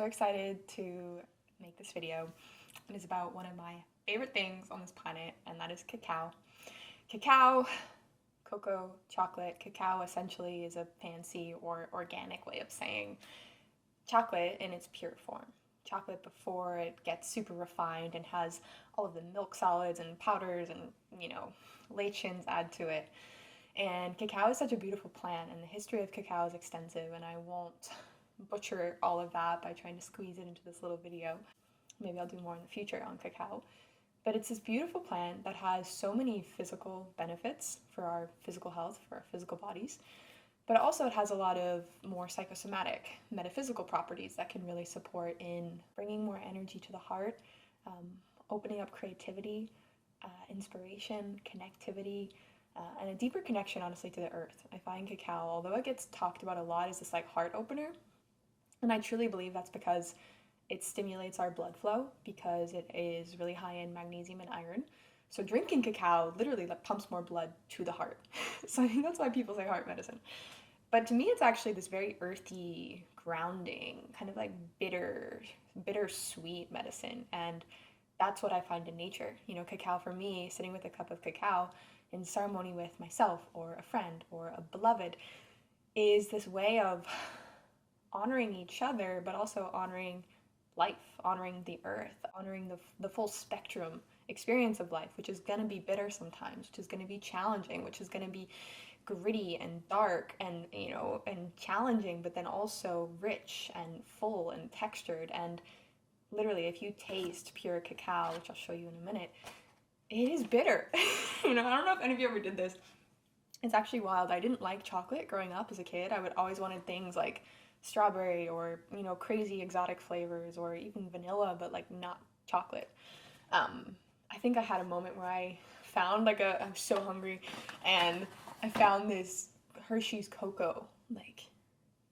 so excited to make this video. It is about one of my favorite things on this planet, and that is cacao. Cacao, cocoa, chocolate. Cacao essentially is a fancy or organic way of saying chocolate in its pure form. Chocolate before it gets super refined and has all of the milk solids and powders and, lectins add to it. And cacao is such a beautiful plant, and the history of cacao is extensive, and I won't butcher all of that by trying to squeeze it into this little video. Maybe I'll do more in the future on cacao. But it's this beautiful plant that has so many physical benefits for our physical health, for our physical bodies, but also it has a lot of more psychosomatic, metaphysical properties that can really support in bringing more energy to the heart, opening up creativity, inspiration, connectivity, and a deeper connection, honestly, to the earth. I find cacao, although it gets talked about a lot as this heart opener, and I truly believe that's because it stimulates our blood flow because it is really high in magnesium and iron. So drinking cacao literally pumps more blood to the heart. So I think that's why people say heart medicine. But to me, it's actually this very earthy, grounding, kind of bitter sweet medicine. And that's what I find in nature. Cacao for me, sitting with a cup of cacao in ceremony with myself or a friend or a beloved, is this way of honoring each other, but also honoring life, honoring the earth, honoring the full spectrum experience of life, which is going to be bitter sometimes, which is going to be challenging, which is going to be gritty and dark and challenging, but then also rich and full and textured. And literally, if you taste pure cacao, which I'll show you in a minute, it is bitter. I don't know if any of you ever did this. It's actually wild. I didn't like chocolate growing up as a kid. I would always wanted things like strawberry or, crazy exotic flavors or even vanilla, but not chocolate. I think I had a moment where I found I was so hungry and I found this Hershey's cocoa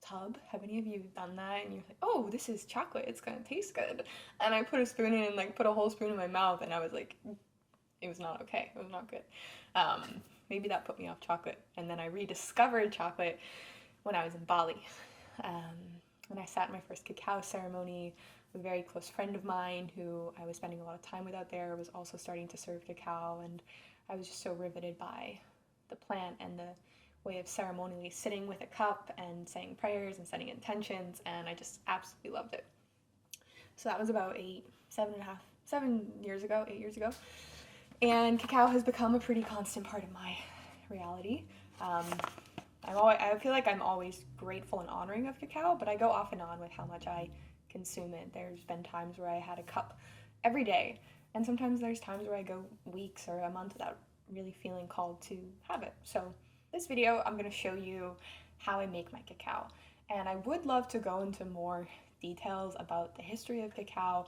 tub. Have any of you done that? And you're like, oh, this is chocolate. It's gonna taste good. And I put a spoon in and put a whole spoon in my mouth, and I was like, it was not okay. It was not good. Maybe that put me off chocolate. And then I rediscovered chocolate when I was in Bali. When I sat in my first cacao ceremony, a very close friend of mine who I was spending a lot of time with out there was also starting to serve cacao, and I was just so riveted by the plant and the way of ceremonially sitting with a cup and saying prayers and setting intentions, and I just absolutely loved it. So that was about 8 years ago. And cacao has become a pretty constant part of my reality. I feel like I'm always grateful and honoring of cacao, but I go off and on with how much I consume it. There's been times where I had a cup every day, and sometimes there's times where I go weeks or a month without really feeling called to have it. So this video, I'm going to show you how I make my cacao, and I would love to go into more details about the history of cacao,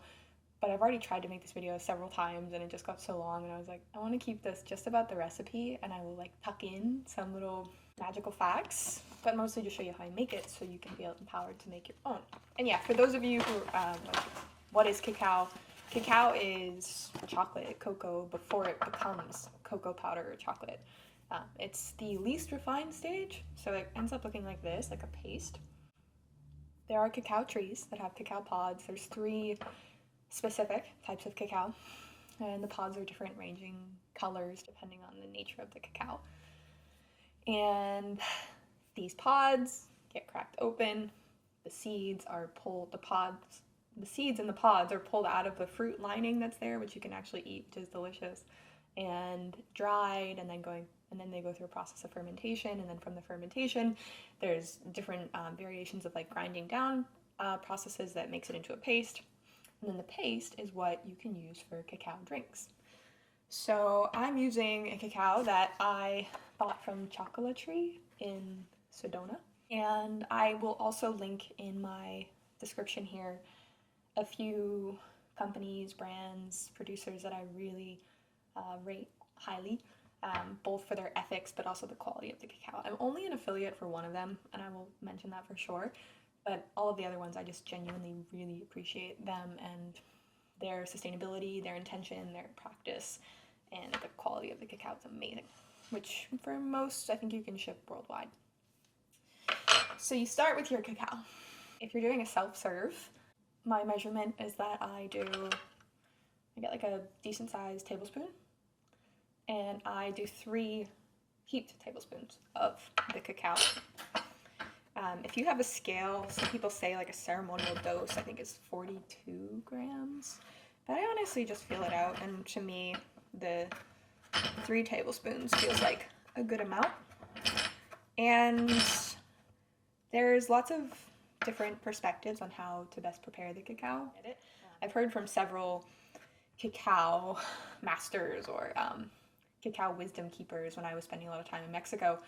but I've already tried to make this video several times and it just got so long, and I was like, I want to keep this just about the recipe, and I will tuck in some little magical facts, but mostly just show you how I make it so you can feel empowered to make your own. And yeah, for those of you who what is cacao? Cacao is chocolate, cocoa, before it becomes cocoa powder or chocolate. It's the least refined stage, so it ends up looking like this, like a paste. There are cacao trees that have cacao pods. There's 3 specific types of cacao, and the pods are different, ranging colors depending on the nature of the cacao. And these pods get cracked open, the seeds and the pods are pulled out of the fruit lining that's there, which you can actually eat, which is delicious, and dried, and then they go through a process of fermentation, and then from the fermentation there's different variations of grinding down processes that makes it into a paste, and then the paste is what you can use for cacao drinks. So I'm using a cacao that I bought from Chocolatry in Sedona, and I will also link in my description here a few companies, brands, producers that I really rate highly, both for their ethics but also the quality of the cacao. I'm only an affiliate for one of them, and I will mention that for sure, but all of the other ones I just genuinely really appreciate them and their sustainability, their intention, their practice, and the quality of the cacao is amazing, which for most I think you can ship worldwide. So you start with your cacao. If you're doing a self-serve, my measurement is that I get like a decent sized tablespoon, and I do 3 heaped tablespoons of the cacao. If you have a scale, some people say like a ceremonial dose, I think is 42 grams, but I honestly just feel it out, and to me, the 3 tablespoons feels like a good amount. And there's lots of different perspectives on how to best prepare the cacao. I've heard from several cacao masters or cacao wisdom keepers when I was spending a lot of time in Mexico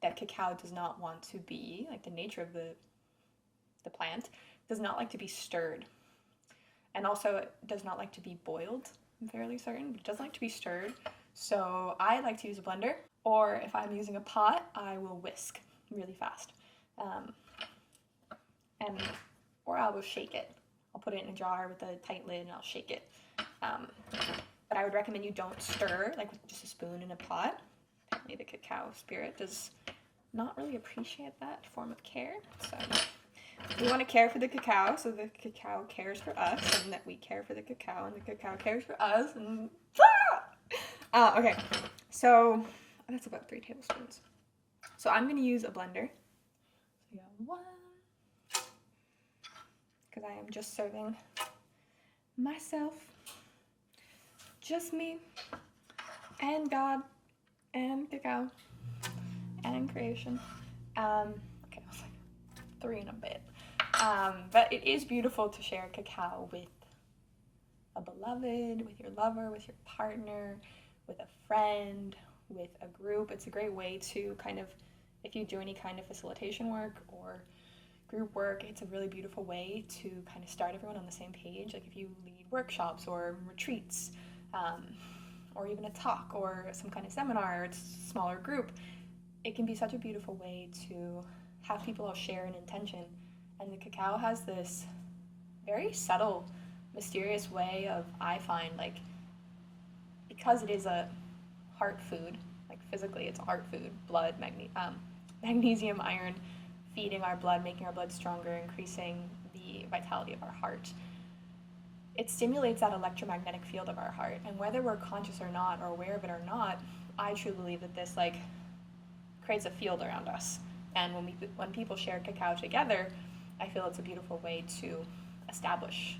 that cacao does not want to be, like the nature of the plant, does not like to be stirred. And also it does not like to be boiled, I'm fairly certain, but it doesn't like to be stirred. So I like to use a blender, or if I'm using a pot, I will whisk really fast. Or I will shake it. I'll put it in a jar with a tight lid and I'll shake it. But I would recommend you don't stir, like with just a spoon in a pot. Apparently the cacao spirit does not really appreciate that form of care. So we want to care for the cacao, so the cacao cares for us, and that we care for the cacao, and the cacao cares for us. And okay, so that's about 3 tablespoons. So I'm going to use a blender. So we got 1, because I am just serving myself, just me, and God, and cacao, and creation. Okay, I was like 3 and a bit. But it is beautiful to share cacao with a beloved, with your lover, with your partner, with a friend, with a group. It's a great way to kind of, if you do any kind of facilitation work or group work, it's a really beautiful way to kind of start everyone on the same page. Like if you lead workshops or retreats, or even a talk or some kind of seminar, or it's a smaller group, it can be such a beautiful way to have people all share an intention. And the cacao has this very subtle, mysterious way of, I find, like, because it is a heart food, like physically it's a heart food, blood, magnesium, iron, feeding our blood, making our blood stronger, increasing the vitality of our heart. It stimulates that electromagnetic field of our heart, and whether we're conscious or not, or aware of it or not, I truly believe that this like creates a field around us. And when people share cacao together, I feel it's a beautiful way to establish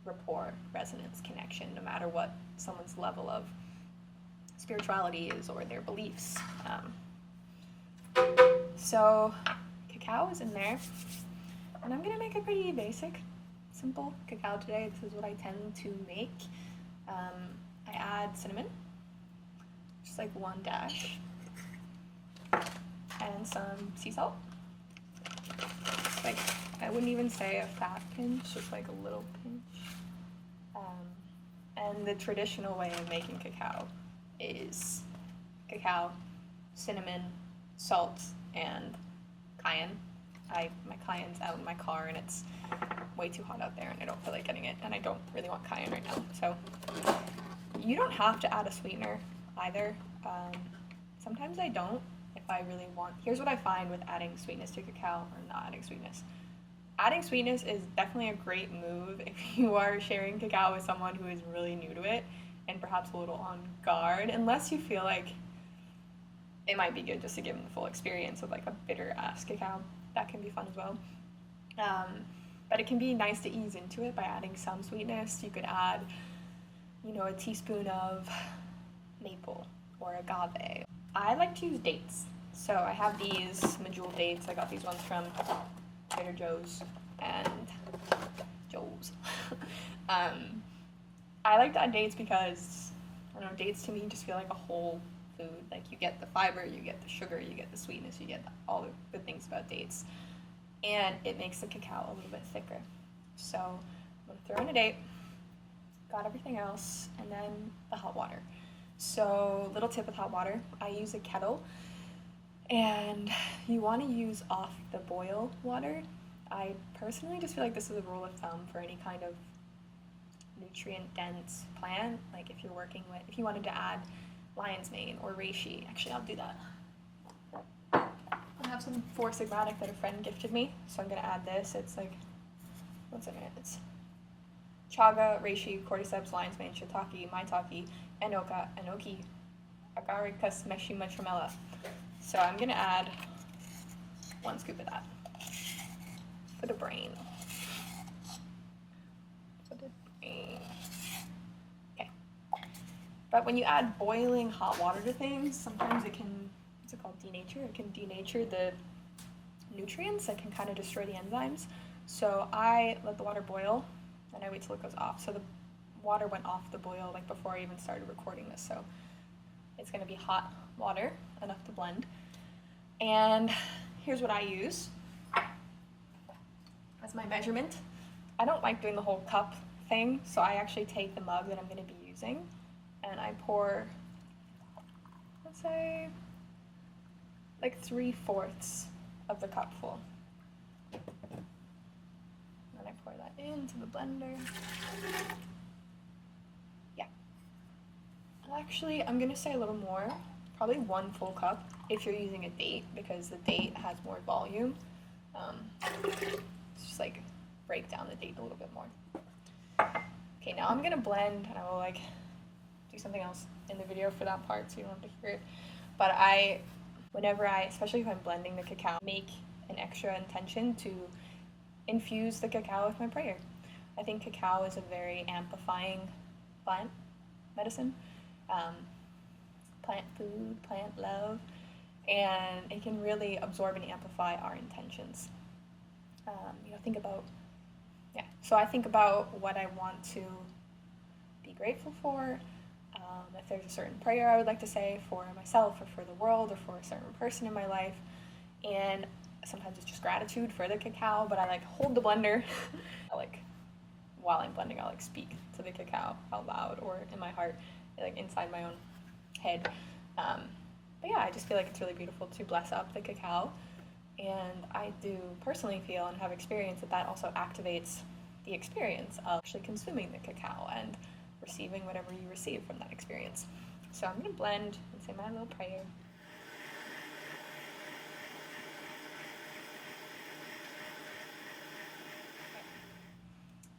rapport, resonance, connection, no matter what someone's level of spirituality is or their beliefs. So cacao is in there, and I'm gonna make a pretty basic, simple cacao today. This is what I tend to make. I add cinnamon, just like 1 dash, and some sea salt. Like, I wouldn't even say a fat pinch, just like a little pinch. And the traditional way of making cacao is cacao, cinnamon, salt, and cayenne. My cayenne's out in my car and it's way too hot out there and I don't feel like getting it, and I don't really want cayenne right now. So you don't have to add a sweetener either. Sometimes I don't if I really want. Here's what I find with adding sweetness to cacao or not adding sweetness. Adding sweetness is definitely a great move if you are sharing cacao with someone who is really new to it and perhaps a little on guard, unless you feel like it might be good just to give them the full experience of like a bitter ass cacao. That can be fun as well. But it can be nice to ease into it by adding some sweetness. You could add, a teaspoon of maple or agave. I like to use dates. So I have these medjool dates. I got these ones from Trader Joe's and Joe's. I like to add dates because, I don't know, dates to me just feel like a whole food. Like you get the fiber, you get the sugar, you get the sweetness, you get all the good things about dates. And it makes the cacao a little bit thicker. So I'm gonna throw in a date, got everything else, and then the hot water. So little tip with hot water, I use a kettle, and you want to use off the boil water. I personally just feel like this is a rule of thumb for any kind of nutrient dense plant. Like if you wanted to add lion's mane or reishi, actually I'll do that. I have some 4 Sigmatic that a friend gifted me, so I'm gonna add this. It's like, what's in it? It's chaga, reishi, cordyceps, lion's mane, shiitake, maitake, enoka, enoki, agaricus meshima tremella. So I'm gonna add 1 scoop of that for the brain. Okay. But when you add boiling hot water to things, sometimes it can, what's it called, denature? It can denature the nutrients that can kind of destroy the enzymes. So I let the water boil and I wait till it goes off. So the water went off the boil like before I even started recording this. So it's gonna be hot water, enough to blend. And here's what I use as my measurement. I don't like doing the whole cup thing, so I actually take the mug that I'm gonna be using and I pour, let's say, like 3/4 of the cup full. Then I pour that into the blender. Yeah. Actually, I'm gonna say a little more, probably 1 full cup if you're using a date, because the date has more volume. It's just like break down the date a little bit more. Okay, now I'm gonna blend, and I will like do something else in the video for that part so you don't have to hear it. But whenever I, especially if I'm blending the cacao, make an extra intention to infuse the cacao with my prayer. I think cacao is a very amplifying plant medicine, plant food, plant love, and it can really absorb and amplify our intentions. Think about, so I think about what I want to be grateful for, if there's a certain prayer I would like to say for myself or for the world or for a certain person in my life, and sometimes it's just gratitude for the cacao, but I like hold the blender, while I'm blending I'll like speak to the cacao out loud or in my heart, like inside my own head. But yeah, I just feel like it's really beautiful to bless up the cacao, and I do personally feel and have experienced that also activates the experience of actually consuming the cacao and receiving whatever you receive from that experience. So I'm gonna blend and say my little prayer.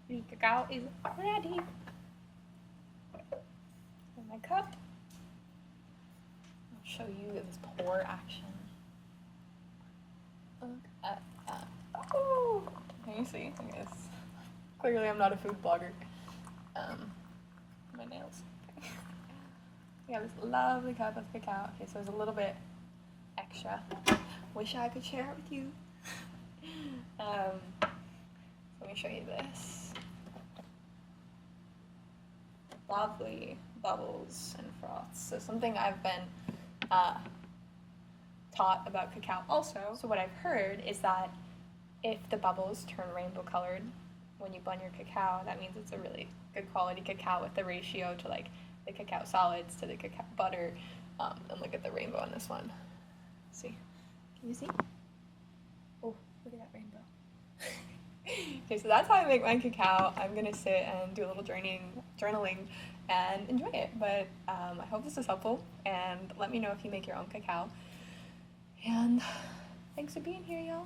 The cacao is ready. In my cup. I'll show you this pour action. Look at that. Oh! Can you see? I guess. Clearly I'm not a food blogger. My nails. We have this lovely cup of cacao. Okay, so it's a little bit extra. Wish I could share it with you. Let me show you this. Lovely bubbles and froths. So something I've been taught about cacao also. So what I've heard is that if the bubbles turn rainbow colored when you blend your cacao, that means it's a really good quality cacao with the ratio to like the cacao solids to the cacao butter. And look at the rainbow on this one. See? Can you see? Oh, look at that rainbow. Okay, so that's how I make my cacao. I'm gonna sit and do a little journaling and enjoy it. But I hope this is helpful, and let me know if you make your own cacao. And thanks for being here, y'all.